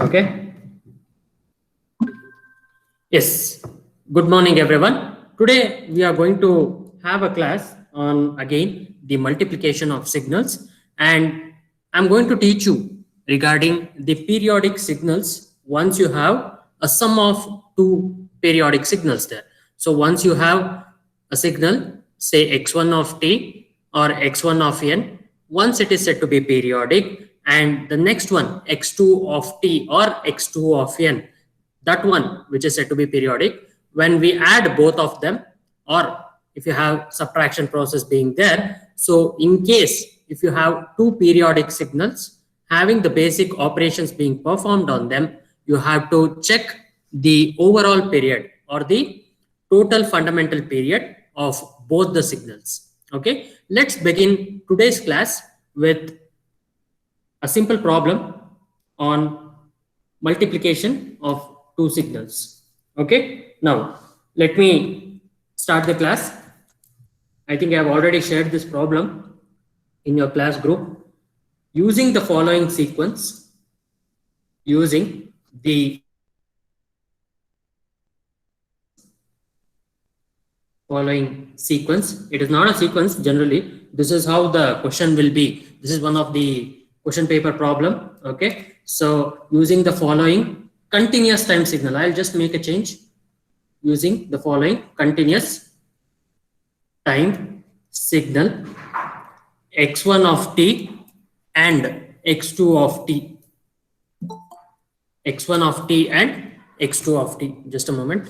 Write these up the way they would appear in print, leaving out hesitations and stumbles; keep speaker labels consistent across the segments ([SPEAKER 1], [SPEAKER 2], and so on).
[SPEAKER 1] Okay. Yes. Good morning, everyone. Today we are going to have a class on again the multiplication of signals, and I'm going to teach you regarding the periodic signals once you have a sum of two periodic signals there. So once you have a signal, say x1 of t or x1 of n, once it is said to be periodic, and the next one x2 of t or x2 of n, that one which is said to be periodic, when we add both of them, or if you have subtraction process being there, so in case if you have two periodic signals having the basic operations being performed on them, you have to check the overall period or the total fundamental period of both the signals. Okay, let's begin today's class with a simple problem on multiplication of two signals. Okay, now let me start the class. I think I have already shared this problem in your class group. Using the following sequence, using the following sequence, it is not a sequence generally. This is how the question will be. This is one of the question paper problem. Okay, so using the following continuous time signal, I'll just make a change. Using the following continuous time signal x1 of t and x2 of t, x1 of t and x2 of t. Just a moment.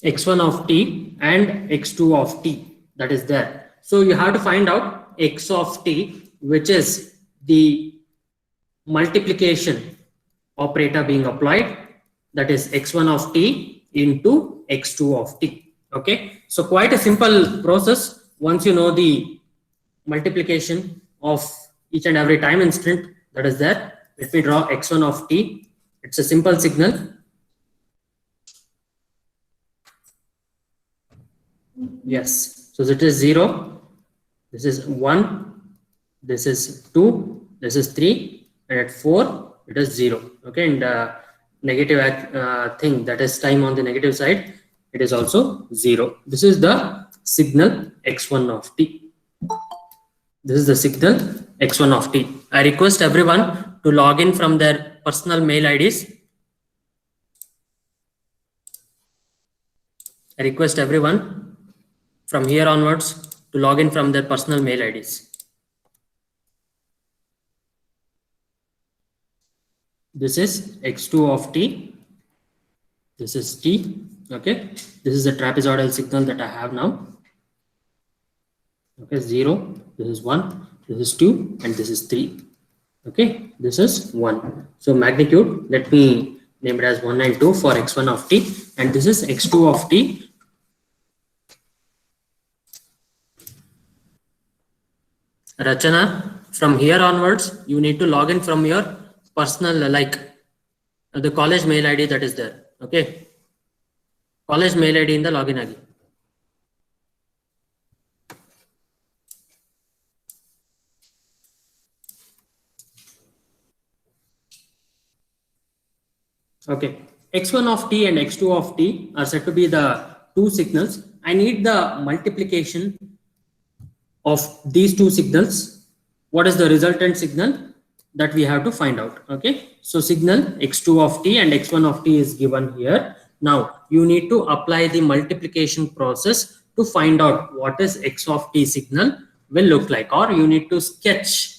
[SPEAKER 1] X1 of t and x2 of t, that is there. So you have to find out x of t, which is the multiplication operator being applied, that is x1 of t into x2 of t. Okay, so quite a simple process. Once you know the multiplication of each and every time instant, that is there. Let me draw x1 of t. It's a simple signal. Yes, so it is 0, this is 1, this is 2, this is 3, and at 4 it is 0. Okay, and negative thing, that is time on the negative side, it is also 0. This is the signal x1 of t. This is the signal x1 of t. I request everyone to log in from their personal mail IDs. I request everyone from here onwards to log in from their personal mail IDs. This is x2 of t. This is t. Okay, this is the trapezoidal signal that I have now. Okay, 0, this is 1, this is 2, and this is 3. Okay, this is 1. So magnitude, let me name it as 1 and 2 for x1 of t, and this is x2 of t. Rachana, from here onwards, you need to log in from your personal, like the college mail ID that is there. Okay, college mail ID in the login agi. Okay, x1 of t and x2 of t are said to be the two signals. I need the multiplication of these two signals. What is the resultant signal that we have to find out? Okay, so signal x2 of t and x1 of t is given here. Now you need to apply the multiplication process to find out what is x of t signal will look like, or you need to sketch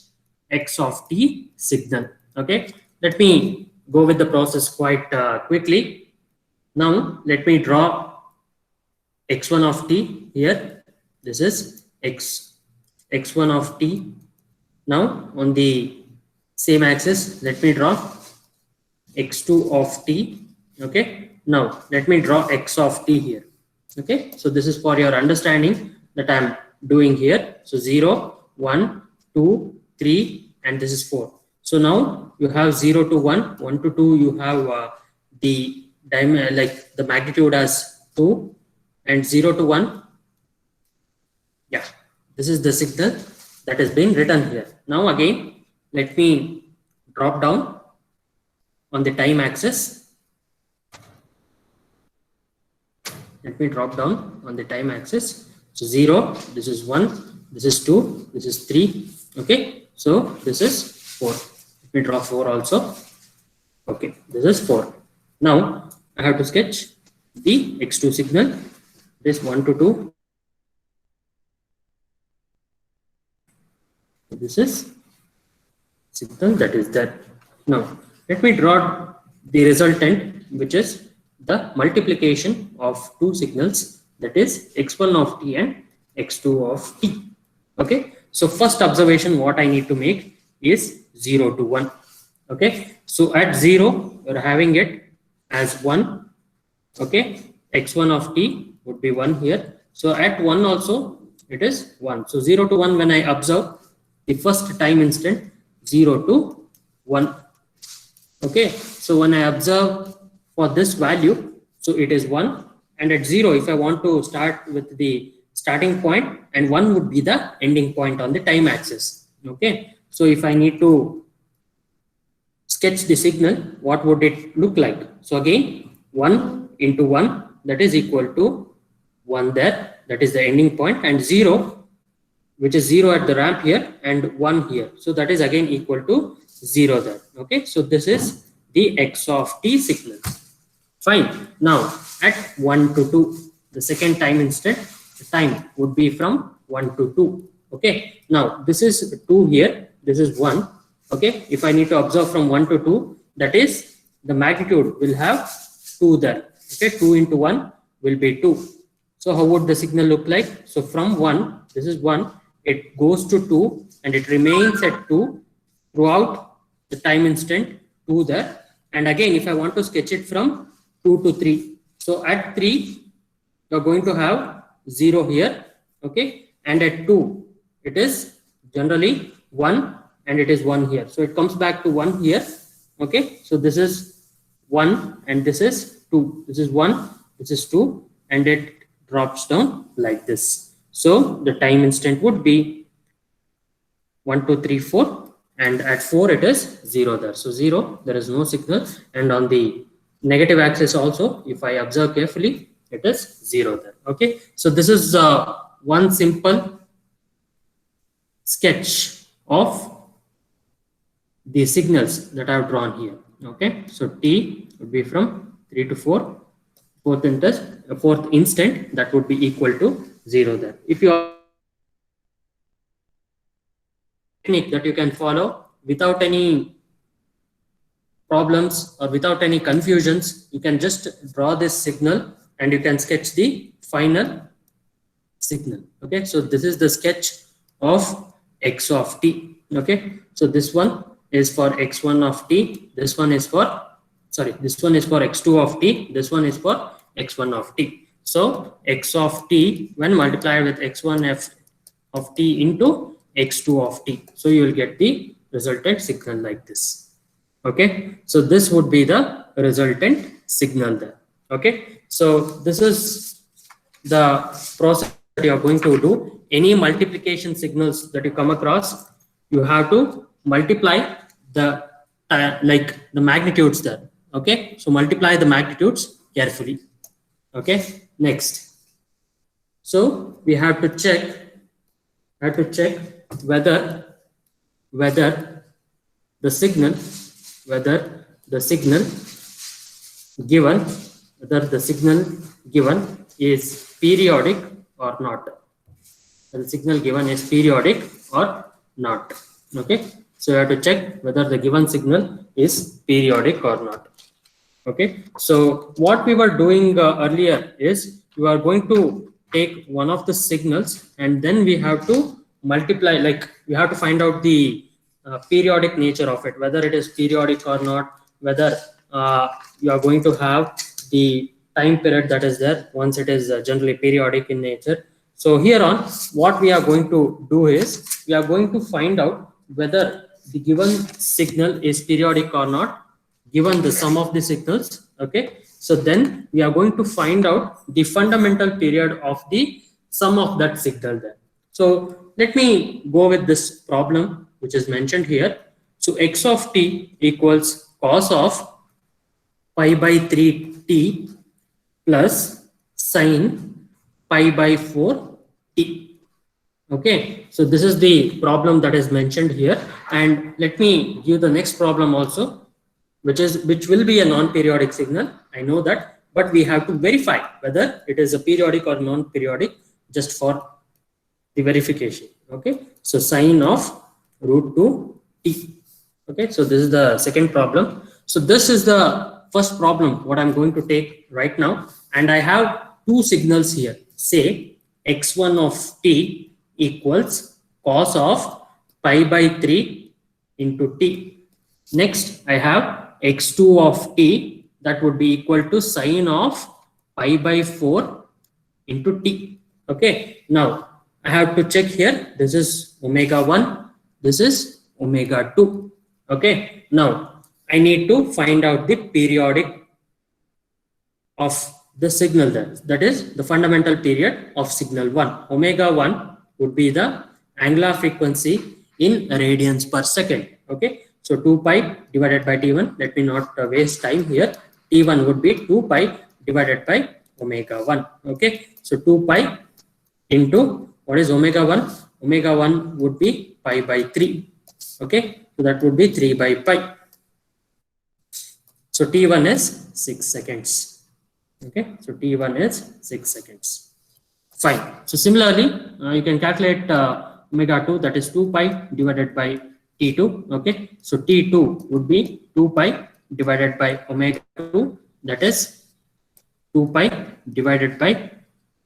[SPEAKER 1] x of t signal. Okay, let me go with the process quite quickly. Now let me draw x1 of t here. This is x1 of t. Now on the same axis, let me draw x2 of t. Okay, now let me draw x of t here. Okay, so this is for your understanding that I'm doing here. So 0, 1, 2, 3, and this is 4. So now you have 0 to 1, 1 to 2, you have the like the magnitude as 2 and 0 to 1. Yeah, this is the signal that is being written here. Now again, let me drop down on the time axis. Let me drop down on the time axis. So 0, this is 1, this is 2, this is 3. Okay, so this is 4. Let me draw 4 also. Okay, this is 4. Now I have to sketch the x2 signal. This 1 to 2. This is signal that is there. Now let me draw the resultant, which is the multiplication of two signals, that is x1 of t and x2 of t. Okay, so first observation what I need to make is 0 to 1. Okay, so at 0 you're having it as 1. Okay, x1 of t would be 1 here. So at 1 also it is 1. So 0 to 1, when I observe the first time instant, 0 to 1. Okay, so when I observe for this value, so it is 1, and at 0 if I want to start with the starting point, and 1 would be the ending point on the time axis. Okay, so if I need to sketch the signal, what would it look like? So again, 1 into 1, that is equal to 1 there, that is the ending point, and 0, which is 0 at the ramp here, and 1 here, so that is again equal to 0 there. Okay, so this is the x of t signal. Fine. Now at 1 to 2, the second time instant, the time would be from 1 to 2. Okay, now this is 2 here, this is 1. Okay, if I need to observe from 1 to 2, that is the magnitude will have 2 there. Okay, 2 into 1 will be 2. So how would the signal look like? So from 1, this is 1, it goes to 2 and it remains at 2 throughout the time instant 2 there. And again, if I want to sketch it from 2 to 3, so at 3 you're going to have 0 here. Okay, and at 2 it is generally 1 and it is 1 here, so it comes back to 1 here. Okay, so this is 1 and this is 2, this is 1, this is 2, and it drops down like this. So the time instant would be 1, 2, 3, 4, and at 4 it is 0 there. So 0, there is no signal, and on the negative axis also, if I observe carefully, it is 0 there. Okay, so this is one simple sketch of the signals that I have drawn here. Okay, so t would be from 3 to 4, fourth instant, that would be equal to 0 there. If you are technique that you can follow without any problems or without any confusions, you can just draw this signal and you can sketch the final signal. Okay, so this is the sketch of x of t. Okay, so this one is for x1 of t, this one is for x2 of t, this one is for x1 of t. So x of t when multiplied with x1 of t into x2 of t, so you will get the resultant signal like this. Okay, so this would be the resultant signal there. Okay, so this is the process that you are going to do. Any multiplication signals that you come across, you have to multiply the like the magnitudes there. Okay, so multiply the magnitudes carefully. Okay, next, so we have to check whether the signal given is periodic or not. The signal given is periodic or not. Okay, so you have to check whether the given signal is periodic or not. Okay, so what we were doing earlier is we are going to take one of the signals and then we have to multiply, like we have to find out the periodic nature of it, whether it is periodic or not, whether you are going to have the time period that is there once it is generally periodic in nature. So here on, what we are going to do is we are going to find out whether the given signal is periodic or not, given the sum of the signals. Okay, So then we are going to find out the fundamental period of the sum of that signal there. So let me go with this problem which is mentioned here. So x of t equals cos of pi by 3t plus sine pi by 4t. Okay, so this is the problem that is mentioned here, and let me give the next problem also, which will be a non-periodic signal. I know that, but we have to verify whether it is a periodic or non-periodic just for the verification. Okay, so sine of root 2 t. Okay, so this is the second problem. So this is the first problem what I'm going to take right now, and I have two signals here. Say x1 of t equals cos of pi by 3 into t. Next, I have x2 of t, that would be equal to sine of pi by 4 into t. Okay, now I have to check here. This is omega 1, this is omega 2. Okay, now I need to find out the periodic of the signal there. That is the fundamental period of signal 1. Omega 1 would be the angular frequency in radians per second. Okay, so 2 pi divided by t1. Let me not waste time here. T1 would be 2 pi divided by omega 1. Okay, so 2 pi into what is omega 1? Omega 1 would be pi by 3. Okay, so that would be 3 by pi. So t1 is 6 seconds. Okay, so t1 is 6 seconds. Fine. So similarly, you can calculate omega 2, that is 2 pi divided by t2. Okay, so t2 would be 2 pi divided by omega 2, that is 2 pi divided by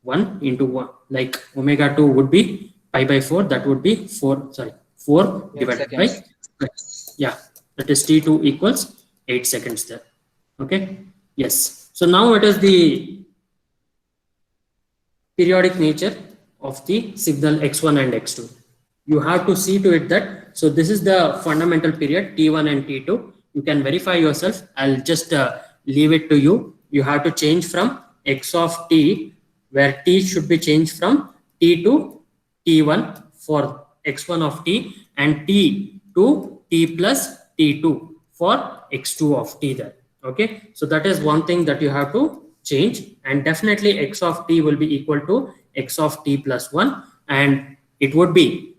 [SPEAKER 1] 1 into 1. Like omega 2 would be pi by 4, that would be 4 divided by, yeah, that is t2 equals 8 seconds there. Okay, yes. So now it is the periodic nature of the signal x1 and x2. You have to see to it that, so this is the fundamental period t1 and t2. You can verify yourself. I'll just leave it to you. You have to change from x of t, where t should be changed from t to t1 for x1 of t, and t to t plus t2 for x2 of t there. Okay, so that is one thing that you have to change, and definitely x of t will be equal to x of t plus 1, and it would be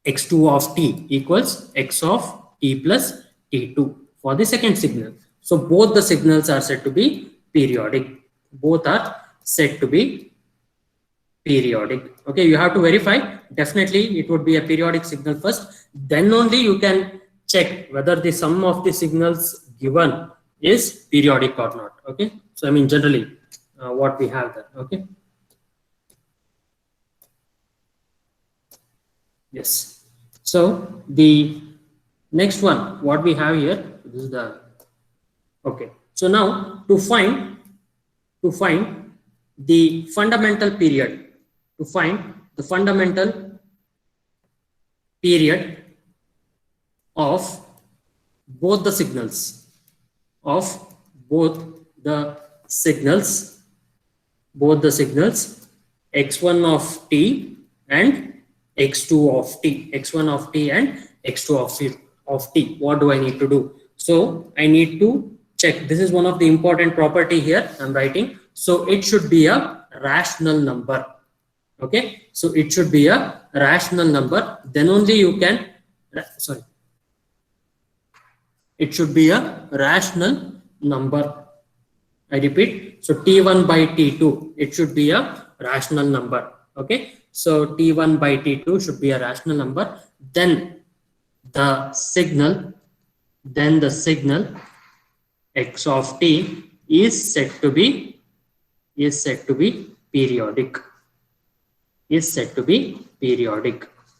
[SPEAKER 1] x2 of t equals x of t plus t2 for the second signal. So both the signals are said to be periodic. Both are said to be periodic. Okay, you have to verify. Definitely it would be a periodic signal first, then only you can check whether the sum of the signals given is periodic or not. Okay, so I mean generally what we have there. Okay, yes. So the next one what we have here, this is the, okay, so now to find the fundamental period, to find the fundamental period of both the signals, both the signals x1 of t and x2 of t, x1 of t and x2 of t. What do I need to do? So I need to check. This is one of the important property here I'm writing. So it should be a rational number. Okay, so it should be a rational number, then only you can, sorry, it should be a rational number. I repeat, so t1 by t2, it should be a rational number. Okay, so t1 by t2 should be a rational number. Then the signal x of t is said to be periodic.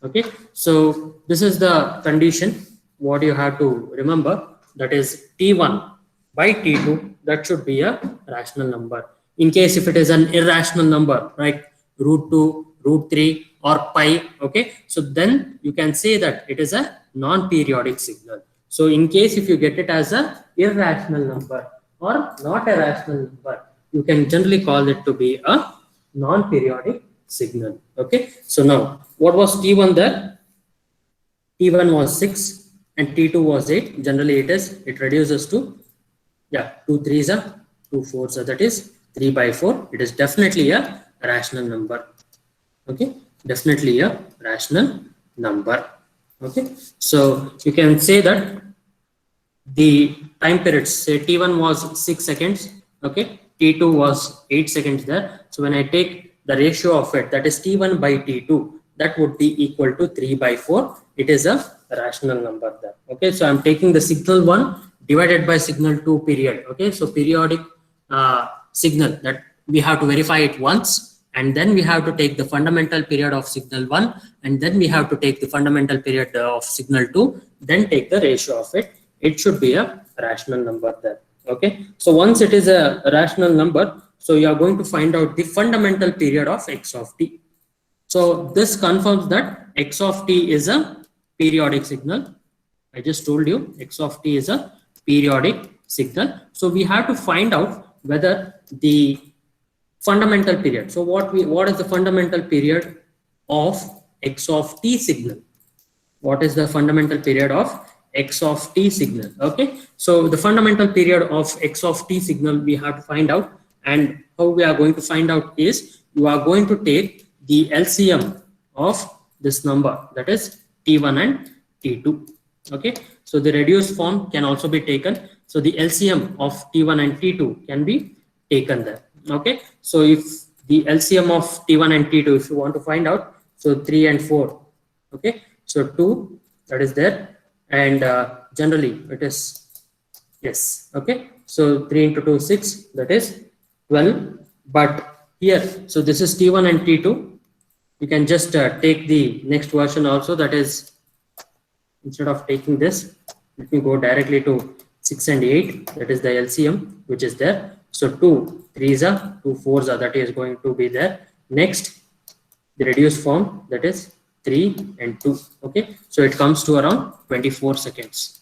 [SPEAKER 1] Okay, so this is the condition what you have to remember, that is t1 by t2, that should be a rational number. In case if it is an irrational number, right, root 2, root 3 or pi, okay, so then you can say that it is a non-periodic signal. So in case if you get it as a irrational number or not a rational number, you can generally call it to be a non-periodic signal. Okay, so now what was T1 there? T1 was 6 and T2 was 8. Generally it reduces to, yeah, 2 3s are 2 4s are, that is 3 by 4. It is definitely a rational number. Okay, definitely a rational number. Okay, so you can say that the time periods, say T1 was 6 seconds, okay, T2 was 8 seconds there. So when I take the ratio of it, that is T1 by T2, that would be equal to 3 by 4. It is a rational number there. Okay, so I'm taking the signal 1 divided by signal 2 period. Okay, so periodic signal, that we have to verify it once, and then we have to take the fundamental period of signal 1, and then we have to take the fundamental period of signal 2, then take the ratio of it. It should be a rational number there. Okay, so once it is a rational number, so you are going to find out the fundamental period of x of t. So this confirms that x of t is a periodic signal. I just told you x of t is a periodic signal. So we have to find out whether the fundamental period. So what is the fundamental period of x of t signal? What is the fundamental period of x of t signal? Okay, so the fundamental period of x of t signal we have to find out, and how we are going to find out is you are going to take the LCM of this number, that is t1 and t2. Okay, so the reduced form can also be taken. So the LCM of t1 and t2 can be taken there. Okay, so if the LCM of t1 and t2, if you want to find out, so 3 and 4. Okay, so 2, that is there, and generally it is, yes. Okay, so 3 into 2 6, that is 12. But here, so this is t1 and t2. You can just take the next version also, that is, instead of taking this, let me go directly to 6 and 8, that is the LCM which is there. So 2 3s are, 2 4s are, that is going to be there. Next, the reduced form, that is 3 and 2. Okay, so it comes to around 24 seconds.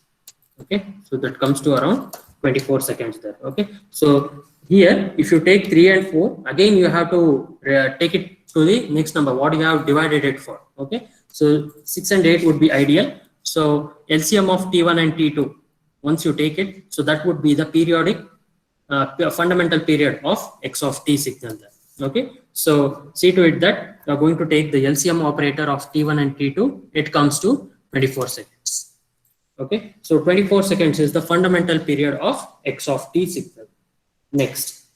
[SPEAKER 1] Okay, so that comes to around 24 seconds there. Okay, so here if you take 3 and 4, again you have to take it to the next number, what you have divided it for. Okay, so 6 and 8 would be ideal. So LCM of t1 and t2, once you take it, so that would be the periodic fundamental period of x of t signal there. Okay, so see to it that you are going to take the LCM operator of t1 and t2. It comes to 24 seconds. Okay, so 24 seconds is the fundamental period of x of t signal. Next,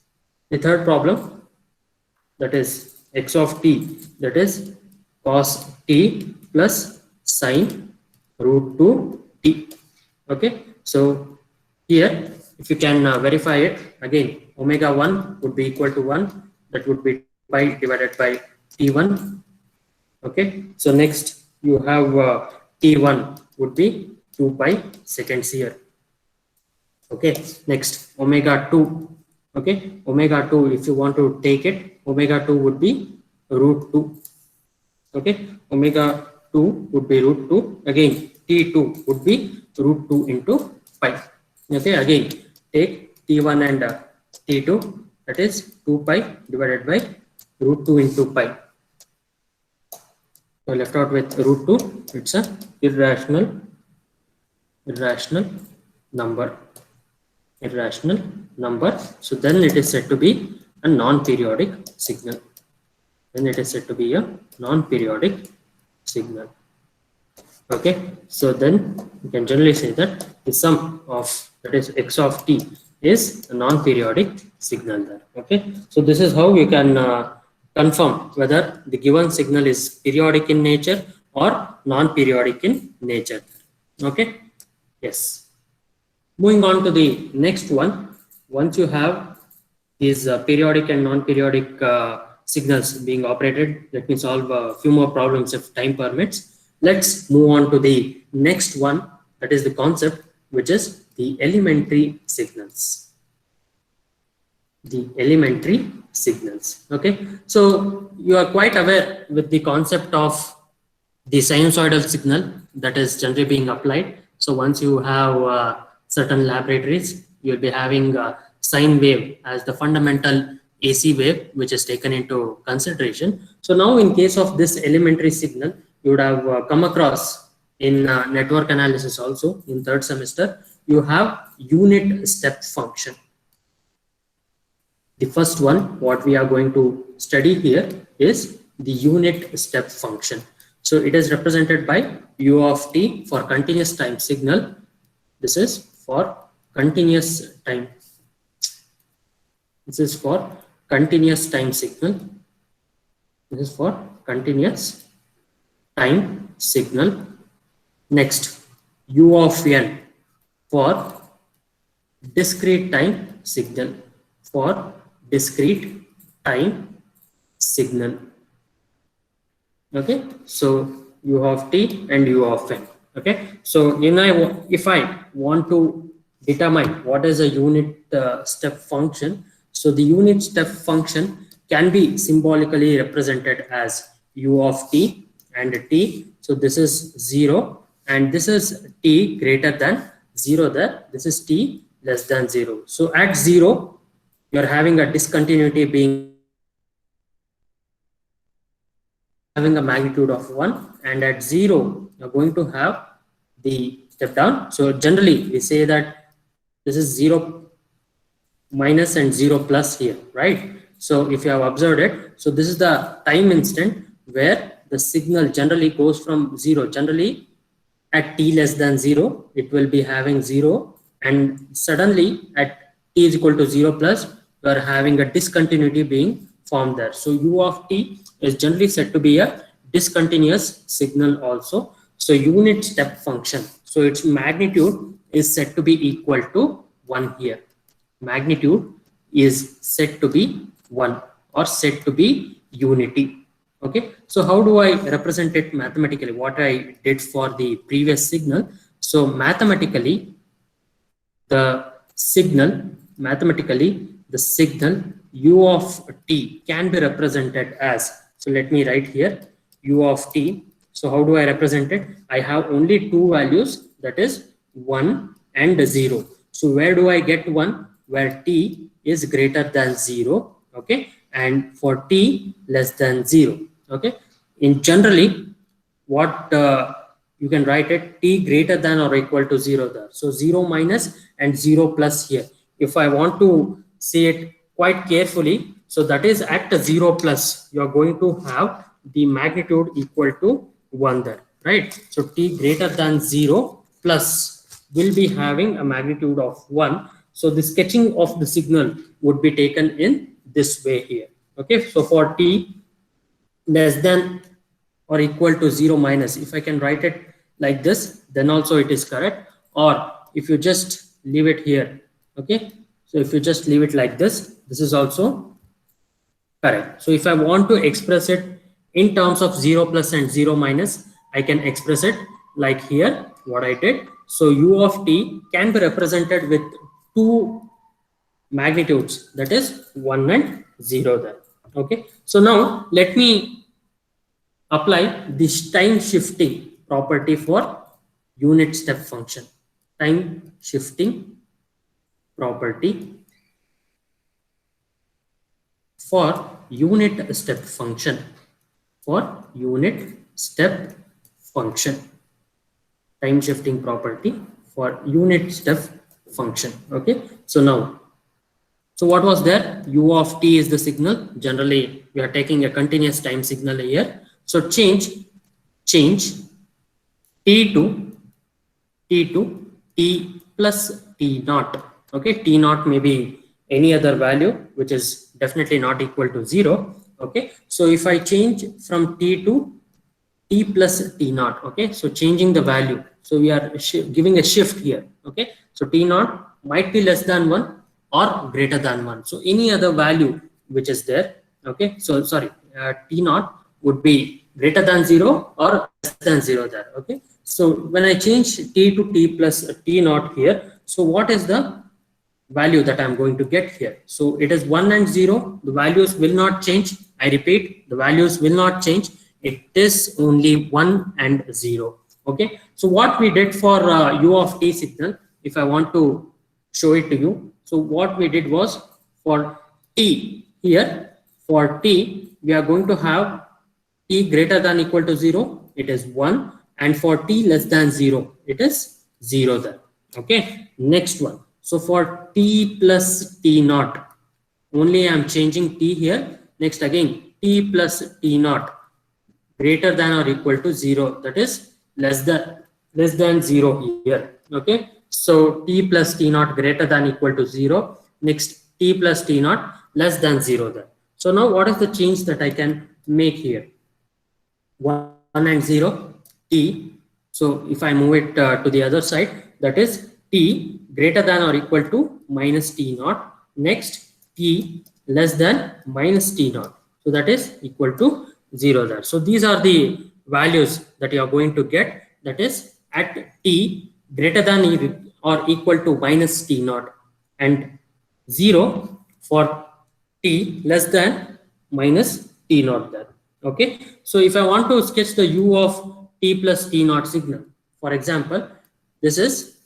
[SPEAKER 1] the third problem, that is x of t, that is cos t plus sine root 2 t. Okay, so here if you can verify it, again omega 1 would be equal to 1, that would be pi divided by t1. Okay, so next you have t1 would be 2 pi seconds here. Okay, next omega 2. Okay, omega 2, if you want to take it, omega 2 would be root 2. Okay, omega 2 would be root 2. Again t2 would be root 2 into pi. Okay, again take t1 and t2, that is 2 pi divided by root 2 into pi. So left out with root 2, it's a irrational number. Irrational number. So then it is said to be a non-periodic signal. Then it is said to be a non-periodic signal. Okay, so then you can generally say that the sum of, that is x of t, is a non-periodic signal there. Okay, so this is how you can confirm whether the given signal is periodic in nature or non-periodic in nature. Okay, yes. Moving on to the next one, once you have these periodic and non-periodic signals being operated, let me solve a few more problems if time permits. Let's move on to the next one, that is the concept, which is the elementary signals. The elementary signals. Okay, so you are quite aware with the concept of the sinusoidal signal that is generally being applied. So once you have certain laboratories, you'll be having sine wave as the fundamental AC wave, which is taken into consideration. So now in case of this elementary signal, you would have come across in network analysis also in third semester, you have unit step function. The first one, what we are going to study here is the unit step function. So it is represented by u of t for continuous time signal. This is for continuous time. This is for continuous time signal. This is for continuous time signal. Next, u of n for discrete time signal. For discrete time signal. Okay, so u of t and u of n. Okay, so if I want to determine what is a unit step function, so the unit step function can be symbolically represented as u of t and t. So this is 0 and this is t greater than 0 there. This is t less than 0. So at 0, you are having a discontinuity being having a magnitude of 1, and at 0 you're going to have the step down. So generally we say that this is 0 minus and 0 plus here, right? So if you have observed it, so this is the time instant where the signal generally goes from 0. Generally at t less than 0 it will be having 0, and suddenly at t is equal to 0 plus we are having a discontinuity being formed there. So u of t is generally said to be a discontinuous signal also. So unit step function, so its magnitude is said to be equal to 1 here. Magnitude is said to be 1 or said to be unity. Okay, so how do I represent it mathematically? What I did for the previous signal. So mathematically the signal u of t can be represented as, so let me write here u of t. So how do I represent it? I have only two values, that is 1 and 0. So where do I get 1? Where t is greater than 0, okay, and for t less than 0. Okay, in generally what you can write it t greater than or equal to 0 there. So 0 minus and 0 plus here. If I want to say it quite carefully, so that is at 0 plus you are going to have the magnitude equal to 1 there, right? So t greater than 0 plus will be having a magnitude of 1. So the sketching of the signal would be taken in this way here. Okay, so for t less than or equal to 0 minus, if I can write it like this, then also it is correct. Or if you just leave it here, okay, so if you just leave it like this, this is also correct. So if I want to express it in terms of 0 plus and 0 minus, I can express it like here what I did. So u of t can be represented with two magnitudes, that is 1 and 0 there. Okay, so now let me apply this time shifting property for unit step function. Time shifting property for unit step function. For unit step function, time shifting property for unit step function. Okay, so now, so what was there? U of t is the signal. Generally we are taking a continuous time signal here. So change t to t plus t naught. Okay, t naught may be any other value which is definitely not equal to 0. Okay, so if I change from t to t plus t naught, okay, so changing the value, so we are giving a shift here. Okay, so t naught might be less than 1 or greater than 1. So any other value which is there, okay, so sorry, t naught would be greater than 0 or less than 0 there. Okay, so when I change t to t plus t naught here, so what is the value that I'm going to get here? So it is 1 and 0. The values will not change. I repeat, the values will not change. It is only 1 and 0. Okay, so what we did for u of t signal, if I want to show it to you, So what we did was, for t here, for t, we are going to have t greater than equal to 0, it is 1, and for t less than 0, it is 0 there. Okay, next one. So for t plus t naught, only I am changing t here. Next again, t plus t naught greater than or equal to 0, that is less than 0 here. Okay, so t plus t naught greater than equal to 0. Next, t plus t naught less than 0 there. So now what is the change that I can make here? 1 and 0, t. So if I move it to the other side, that is t greater than or equal to minus t naught. Next, t less than minus t naught. So that is equal to 0 there. So these are the values that you are going to get, that is at t greater than or equal to minus t naught, and 0 for t less than minus t naught there. Okay, so if I want to sketch the u of t plus t naught signal, for example, this is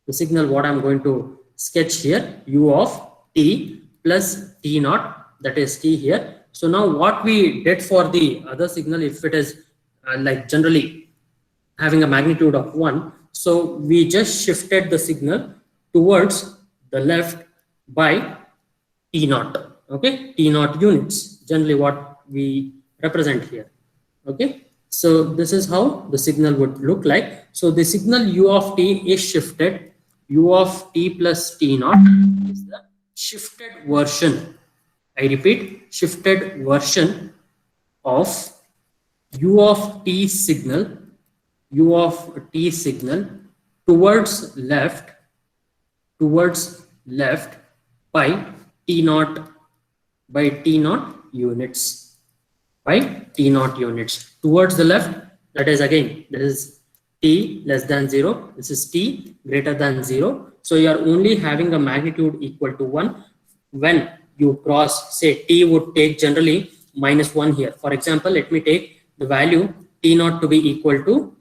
[SPEAKER 1] the signal what I'm going to sketch here, u of t plus t naught, that is t here. So now what we did for the other signal, if it is like generally having a magnitude of 1, so we just shifted the signal towards the left by t naught. Okay, t naught units, generally what we represent here. Okay, so this is how the signal would look like. So the signal u of t is shifted. U of t plus t naught is the shifted version. I repeat, shifted version of u of t signal, u of t signal towards left by t naught units, by t naught units towards the left. That is again, this is t less than 0, this is t greater than 0. So you are only having a magnitude equal to 1 when you cross, say t would take generally minus 1 here. For example, let me take the value t naught to be equal to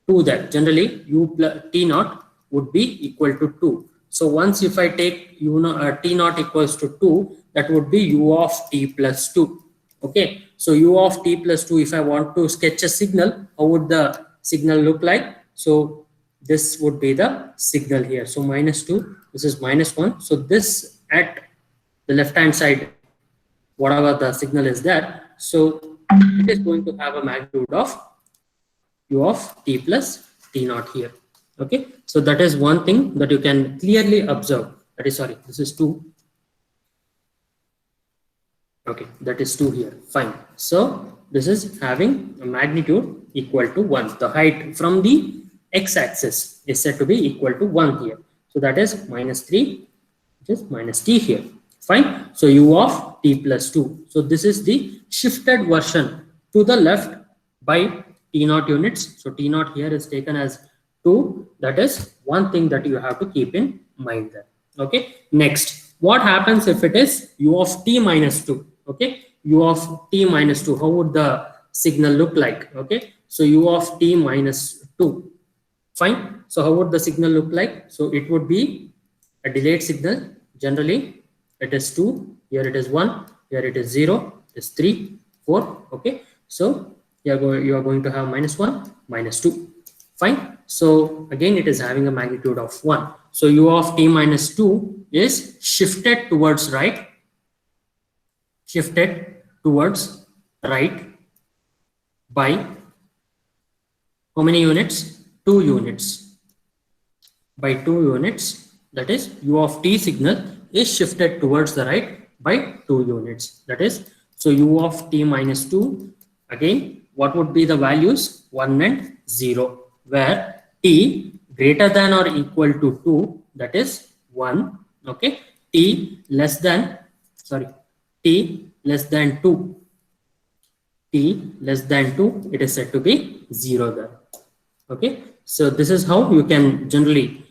[SPEAKER 1] 2 there. Generally u plus t naught would be equal to 2. So once if I take t naught equals to 2, that would be u of t plus 2. Okay, so u of t plus 2, if I want to sketch a signal, how would the signal look like? So this would be the signal here. So minus 2, this is minus 1. So this at the left hand side, whatever the signal is there, so it is going to have a magnitude of u of t plus t naught here. Okay, so that is one thing that you can clearly observe. That is, sorry, this is 2. Okay, that is 2 here. Fine. So this is having a magnitude equal to 1. The height from the x-axis is said to be equal to 1 here. So that is minus 3, which is minus t here. Fine. So u of t plus 2. So this is the shifted version to the left by t naught units. So t naught here is taken as 2. That is one thing that you have to keep in mind there. Okay. Next, what happens if it is u of t minus 2? Okay, u of t minus 2, how would the signal look like? Okay, so u of t minus 2. Fine. So how would the signal look like? So it would be a delayed signal. Generally it is 2, here it is 1, here it is 0, it is 3, 4. Okay, so you are going to have minus 1, minus 2. Fine. So again, it is having a magnitude of 1. So u of t minus 2 is shifted towards right, by how many units? 2 units. By 2 units, that is u of t signal is shifted towards the right by 2 units. That is, so u of t minus 2, again, what would be the values? 1 and 0, where t greater than or equal to 2, that is 1. Okay, t less than 2, it is said to be 0 there. Okay, so this is how you can generally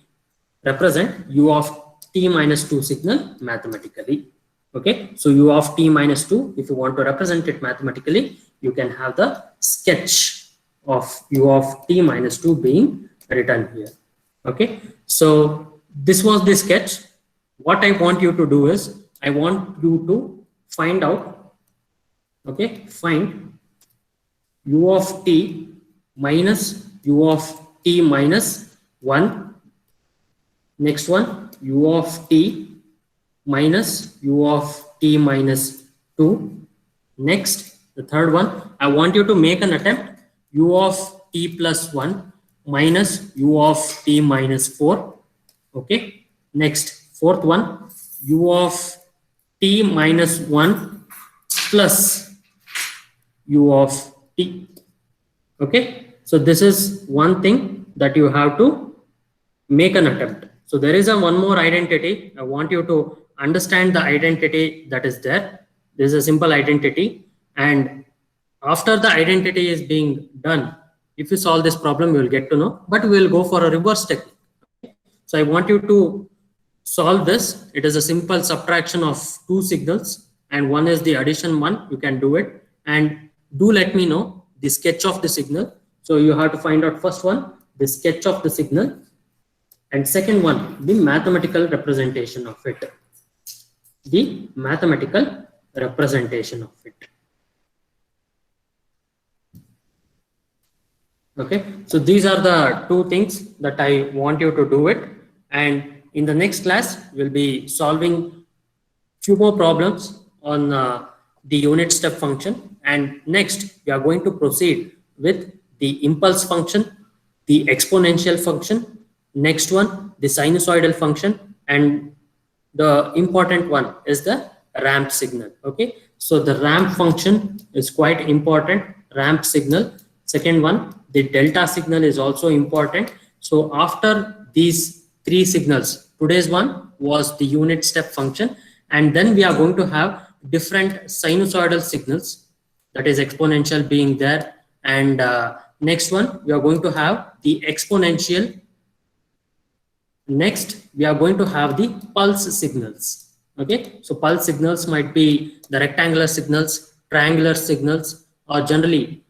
[SPEAKER 1] represent u of t minus 2 signal mathematically. Okay, so u of t minus 2, if you want to represent it mathematically, you can have the sketch of u of t minus 2 being written here. Okay, so this was the sketch. what I want you to do is, I want you to find out, okay, find u of t minus u of t minus 1. Next one, u of t minus u of t minus 2. Next, the third one, I want you to make an attempt, u of t plus 1 minus u of t minus 4. Okay. Next, fourth one, u of t minus 1 plus u of t. Okay. So this is one thing that you have to make an attempt. So there is one more identity. I want you to understand the identity that is there. This is a simple identity, and after the identity is being done, if you solve this problem, you will get to know, but we will go for a reverse technique. Okay? So I want you to solve this. It is a simple subtraction of two signals, and one is the addition one. You can do it, and do let me know the sketch of the signal. So you have to find out first one, the sketch of the signal, and second one, the mathematical representation of it. The mathematical representation of it. Okay, so these are the two things that I want you to do it, and in the next class we'll be solving few more problems on the unit step function, and next we are going to proceed with the impulse function, the exponential function, next one the sinusoidal function, and the important one is the ramp signal. Okay, so the ramp function is quite important, ramp signal. Second one, the delta signal is also important. So after these three signals, today's one was the unit step function, and then we are going to have different sinusoidal signals, that is exponential being there, and next one we are going to have the exponential. Next, we are going to have the pulse signals. Okay, so pulse signals might be the rectangular signals, triangular signals, or generally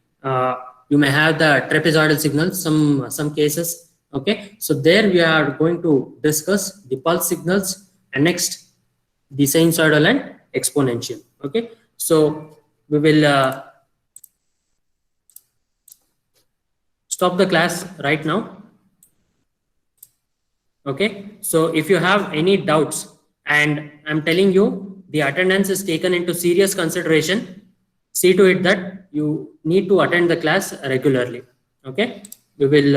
[SPEAKER 1] you may have the trapezoidal signals, some cases. Okay, so there we are going to discuss the pulse signals, and next the sinusoidal and exponential. Okay, so we will stop the class right now. Okay, so if you have any doubts, and I'm telling you the attendance is taken into serious consideration, see to it that you need to attend the class regularly. Okay, we will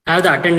[SPEAKER 1] have the attendance